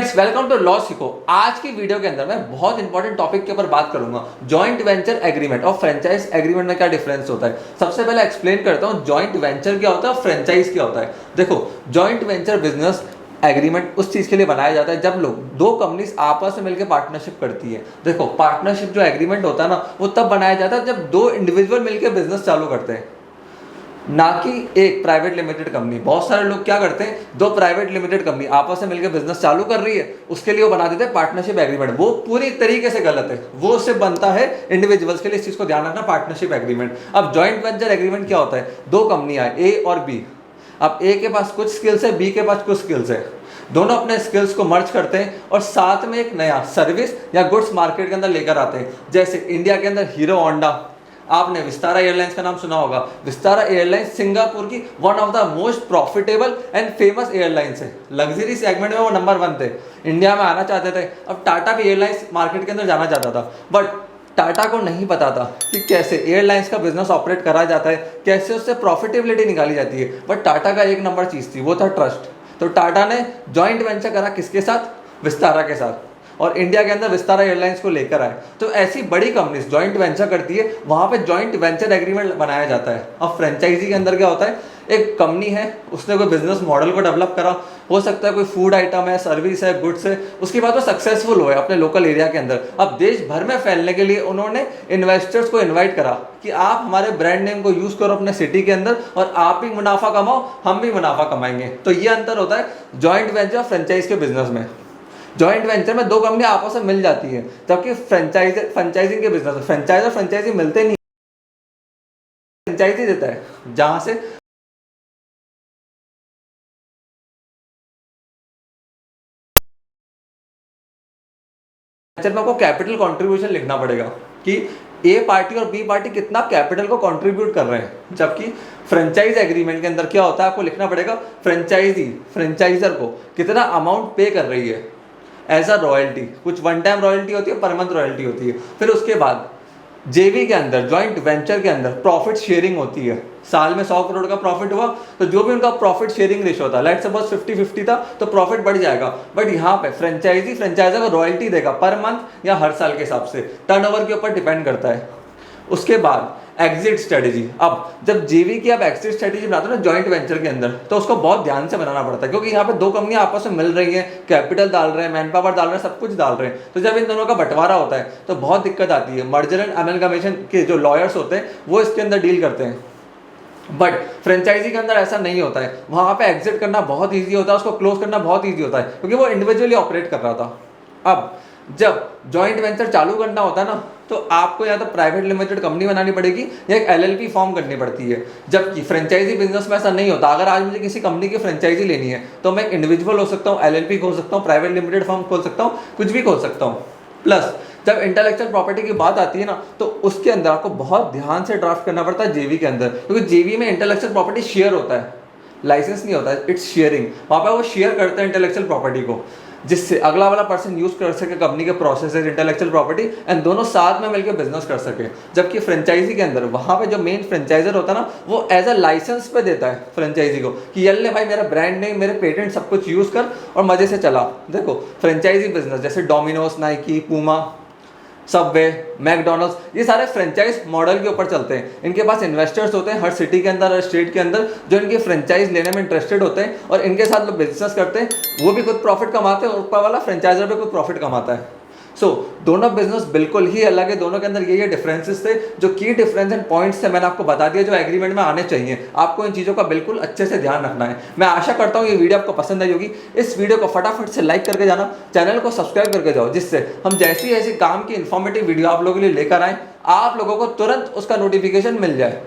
Friends, welcome to law सीखो। आज की वीडियो के अंदर मैं बहुत इंपॉर्टेंट टॉपिक के ऊपर बात करूंगा, जॉइंट वेंचर एग्रीमेंट और फ्रेंचाइज एग्रीमेंट में क्या डिफरेंस होता है। सबसे पहले एक्सप्लेन करता हूं जॉइंट वेंचर क्या होता है और फ्रेंचाइज क्या होता है। देखो, जॉइंट वेंचर बिजनेस एग्रीमेंट उस चीज के लिए बनाया जाता है जब लोग दो कंपनीज आपस में मिलकर पार्टनरशिप करती है। देखो, पार्टनरशिप जो एग्रीमेंट होता है ना, वो तब बनाया जाता है जब दो इंडिविजुअल मिलकर बिजनेस चालू करते हैं, ना कि एक प्राइवेट लिमिटेड कंपनी। बहुत सारे लोग क्या करते हैं, दो प्राइवेट लिमिटेड कंपनी आपस में मिलकर बिजनेस चालू कर रही है, उसके लिए वो बना देते हैं पार्टनरशिप एग्रीमेंट। वो पूरी तरीके से गलत है, वो सिर्फ बनता है इंडिविजुअल्स के लिए। इस चीज को ध्यान रखना, पार्टनरशिप एग्रीमेंट। अब जॉइंट वेंचर एग्रीमेंट क्या होता है, दो कंपनियां ए और बी। अब ए के पास कुछ स्किल्स है, बी के पास कुछ स्किल्स है, दोनों अपने स्किल्स को मर्ज करते हैं और साथ में एक नया सर्विस या गुड्स मार्केट के अंदर लेकर आते हैं। जैसे इंडिया के अंदर हीरो होंडा, आपने विस्तारा एयरलाइंस का नाम सुना होगा। विस्तारा एयरलाइंस सिंगापुर की one of the most profitable and famous airlines है। लग्जरी सेगमेंट में वो नंबर 1 थे, इंडिया में आना चाहते थे। अब टाटा भी एयरलाइंस मार्केट के अंदर जाना चाहता था, बट टाटा को नहीं पता था कि कैसे एयरलाइंस का बिजनेस ऑपरेट करा जाता है, कैसे उससे प्रॉफिटेबिलिटी निकाली जाती है। बट टाटा का एक नंबर चीज़ थी, वो था ट्रस्ट। तो टाटा ने जॉइंट वेंचर करा किसके साथ, विस्तारा के साथ, और इंडिया के अंदर विस्तारा एयरलाइंस को लेकर आए। तो ऐसी बड़ी कंपनीज जॉइंट वेंचर करती है, वहां पे जॉइंट वेंचर एग्रीमेंट बनाया जाता है। अब फ्रेंचाइजी के अंदर क्या होता है, एक कंपनी है, उसने कोई बिजनेस मॉडल को डेवलप करा, हो सकता है कोई फूड आइटम है, सर्विस है, गुड्स है, उसके बाद वो सक्सेसफुल हुए अपने लोकल एरिया के अंदर। अब देश भर में फैलने के लिए उन्होंने इन्वेस्टर्स को इन्वाइट करा कि आप हमारे ब्रांड नेम को यूज करो अपने सिटी के अंदर, और आप भी मुनाफा कमाओ, हम भी मुनाफा कमाएंगे। तो ये अंतर होता है जॉइंट वेंचर और फ्रेंचाइज के बिजनेस में। जॉइंट वेंचर में दो कंपनियां आपस में मिल जाती है, जबकि फ्रेंचाइजिंग के बिजनेस में फ्रेंचाइज और फ्रेंचाइजी मिलते नहीं। फ्रेंचाइजी देता है जहां से में आपको कैपिटल कंट्रीब्यूशन लिखना पड़ेगा कि ए पार्टी और बी पार्टी कितना कैपिटल को कंट्रीब्यूट कर रहे हैं। जबकि फ्रेंचाइज एग्रीमेंट के अंदर क्या होता है, आपको लिखना पड़ेगा फ्रेंचाइजर को कितना अमाउंट पे कर रही है एज अ रॉयल्टी। कुछ वन टाइम रॉयल्टी होती है, पर मंथ रॉयल्टी होती है। फिर उसके बाद जेवी के अंदर, जॉइंट वेंचर के अंदर प्रॉफिट शेयरिंग होती है। साल में 100 करोड़ का प्रॉफिट हुआ तो जो भी उनका प्रॉफिट शेयरिंग रेशियो था, लेट्स सपोज 50-50 था, तो प्रॉफिट बढ़ जाएगा। बट यहाँ पे फ्रेंचाइजर को रॉयल्टी देगा पर मंथ या हर साल के हिसाब से, टर्नओवर के ऊपर डिपेंड करता है। उसके बाद एग्जिट स्ट्रेटेजी। अब जब जेवी की आप एग्जिट स्ट्रेटेजी बनाते हो ना जॉइंट वेंचर के अंदर, तो उसको बहुत ध्यान से बनाना पड़ता है, क्योंकि यहाँ पे दो कंपनियां आपस में मिल रही हैं, कैपिटल डाल रहे हैं, मैन पावर डाल रहे हैं, सब कुछ डाल रहे हैं। तो जब इन दोनों का बंटवारा होता है तो बहुत दिक्कत आती है। मर्जर एंड अमेलगमेशन के जो लॉयर्स होते हैं वो इसके अंदर डील करते हैं। बट फ्रेंचाइजी के अंदर ऐसा नहीं होता है, वहां पे एग्जिट करना बहुत ईजी होता है, उसको क्लोज करना बहुत ईजी होता है, क्योंकि वो इंडिविजुअली ऑपरेट कर रहा था। अब जब जॉइंट वेंचर चालू करना होता है ना, तो आपको या तो प्राइवेट लिमिटेड कंपनी बनानी पड़ेगी या एक एलएलपी फॉर्म करनी पड़ती है। जबकि फ्रेंचाइजी बिजनेस में ऐसा नहीं होता। अगर आज मुझे किसी कंपनी की फ्रेंचाइजी लेनी है तो मैं इंडिविजुअल हो सकता हूँ, एलएलपी खोल सकता हूँ, प्राइवेट लिमिटेड फॉर्म खोल सकता हूँ, कुछ भी खोल सकता हूँ। प्लस जब इंटेलेक्चुअल प्रॉपर्टी की बात आती है ना, तो उसके अंदर आपको बहुत ध्यान से ड्राफ्ट करना पड़ता है जेवी के अंदर, क्योंकि जेवी में इंटेलेक्चुअल प्रॉपर्टी शेयर होता है, लाइसेंस नहीं होता है, इट्स शेयरिंग। वहाँ पर वो शेयर करते हैं इंटेलेक्चुअल प्रॉपर्टी को, जिससे अगला वाला पर्सन यूज कर सके कंपनी के प्रोसेसेस, इंटेलेक्चुअल प्रॉपर्टी, एंड दोनों साथ में मिलकर बिजनेस कर सके। जबकि फ्रेंचाइजी के अंदर वहाँ पे जो मेन फ्रेंचाइजर होता है ना, वो एज अ लाइसेंस पे देता है फ्रेंचाइजी को कि ये ले भाई, मेरा ब्रांड नेम, मेरे पेटेंट सब कुछ यूज कर और मजे से चला। देखो, फ्रेंचाइजी बिजनेस जैसे Domino's, Nike, Puma, Subway, McDonald's, ये सारे फ्रेंचाइज मॉडल के ऊपर चलते हैं। इनके पास इन्वेस्टर्स होते हैं हर सिटी के अंदर, हर स्टेट के अंदर, जो इनकी फ्रेंचाइज लेने में इंटरेस्टेड होते हैं और इनके साथ लोग बिजनेस करते हैं। वो भी खुद प्रॉफिट कमाते हैं और ऊपर वाला फ्रेंचाइजर भी खुद प्रॉफिट कमाता है। सो दोनों बिजनेस बिल्कुल ही अलग है, दोनों के अंदर ये डिफरेंसेस थे। जो की डिफरेंस एंड पॉइंट्स थे मैंने आपको बता दिया, जो एग्रीमेंट में आने चाहिए। आपको इन चीज़ों का बिल्कुल अच्छे से ध्यान रखना है। मैं आशा करता हूँ ये वीडियो आपको पसंद आई होगी। इस वीडियो को फटाफट से लाइक करके जाना, चैनल को सब्सक्राइब करके जाओ, जिससे हम जैसी ऐसी काम की इन्फॉर्मेटिव वीडियो आप लोगों के लिए लेकर आएँ, आप लोगों को तुरंत उसका नोटिफिकेशन मिल जाए।